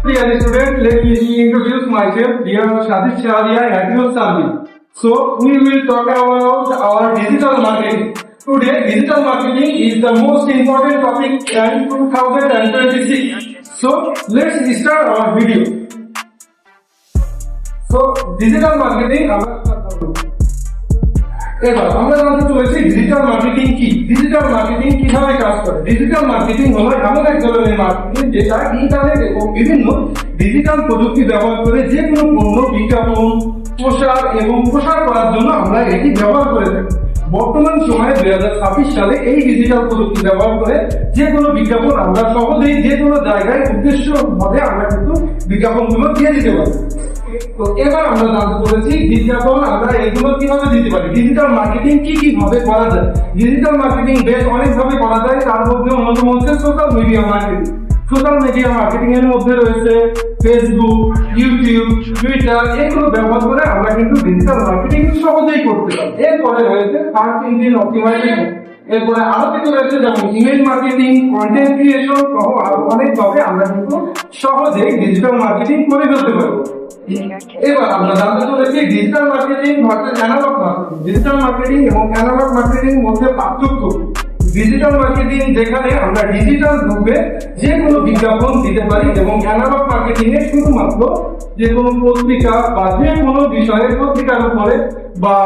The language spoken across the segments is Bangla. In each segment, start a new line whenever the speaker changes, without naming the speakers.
Dear student, let me introduce myself. Dear Shadid Shadia at your service. So we will talk about our digital marketing. Today, digital marketing is the most important topic in 2026. So let's start our video. So digital marketing এবার আমরা জানতে চলেছি ডিজিটাল মার্কেটিং কি। ডিজিটাল মার্কেটিং কিভাবে কাজ করে। ডিজিটাল মার্কেটিং হলো এমন এক ধরনের মার্কেটিং যেটা ইন্টারনেট এবং বিভিন্ন ডিজিটাল প্রযুক্তি ব্যবহার করে যে কোনো পণ্য বিজ্ঞাপন প্রসার করার জন্য আমরা এটি ব্যবহার করে থাকি। বর্তমান সময়ে 2026 সালে এই ডিজিটাল প্রযুক্তি ব্যবহার করে যে কোনো বিজ্ঞাপন আমরা সহজেই যে কোনো জায়গায় উদ্দেশ্য ভাবে আমরা কিন্তু বিজ্ঞাপনগুলো দিয়ে দিতে পারি। তো এবার আমরা জানতে চলেছি বিজ্ঞাপন আমরা এগুলো কিভাবে দিতে পারি, ডিজিটাল মার্কেটিং কি ভাবে করা যায়। ডিজিটাল মার্কেটিং বেশ অনেক ভাবে করা যায়, তার মধ্যে অন্যতম হচ্ছে social media marketing. Social media marketing এর মধ্যে রয়েছে ফেসবুক, ইউটিউব, টুইটার, এগুলো ব্যবহার করে আমরা কিন্তু ডিজিটাল মার্কেটিং সহজেই করতে পারি। এরপরে রয়েছে সার্চ ইঞ্জিন অপটিমাইজেশন, এরপরে আরো কিছু রয়েছে যেমন ইমেল মার্কেটিং, কন্টেন্ট ক্রিয়েশন সহ আরো অনেকভাবে আমরা কিন্তু সহজেই ডিজিটাল মার্কেটিং করে ফেলতে পারবো। এবার আমরা জানতে চলেছি digital marketing versus analog marketing. Digital marketing এবং অ্যানালগ মার্কেটিং মধ্যে পার্থক্য। ডিজিটাল মার্কেটিং যেখানে আমরা ডিজিটাল রূপে যে কোনো বিজ্ঞাপন দিতে পারি এবং অ্যানালগ মার্কেটিং এ শুধুমাত্র যে কোনো পত্রিকা বা যে কোনো বিষয়ের পত্রিকার উপরে বা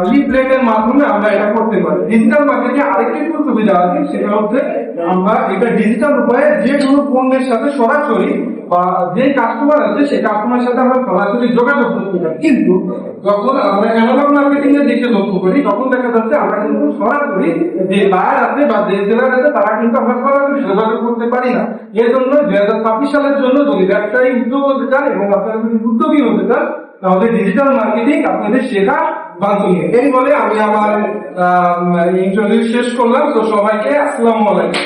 লিফলেটের মাধ্যমে আমরা এটা করতে পারি। ডিজিটাল মার্কেটিং আরেকটি সুবিধা আছে, সেটা হচ্ছে আমরা এটা ডিজিটাল উপায়ে যে কোনো পণ্যের সাথে সরাসরি বা যে কাস্টমার আছে সেই কাস্টমারের সাথে আমরা সরাসরি যোগাযোগ করতে পারি। কিন্তু যখন আমরা অ্যানালগ মার্কেটিং এর দিকে লক্ষ্য করি তখন দেখা যাচ্ছে আমরা কিন্তু সরাসরি যে বায়ার আছে বা যে সেলার আছে তারা কিন্তু আমরা সরাসরি যোগাযোগ করতে পারি না। এর জন্য 2026 সালের জন্য যদি ব্যবসায়ী উদ্যোগ হতে চান এবং আপনারা যদি উদ্যোগী হতে চান তাহলে ডিজিটাল মার্কেটিং আপনাদের শেখা বাঞ্ছনীয়। এই বলে আমি আমার ইন্টারভিউ শেষ করলাম। তো সবাইকে আসসালামু আলাইকুম।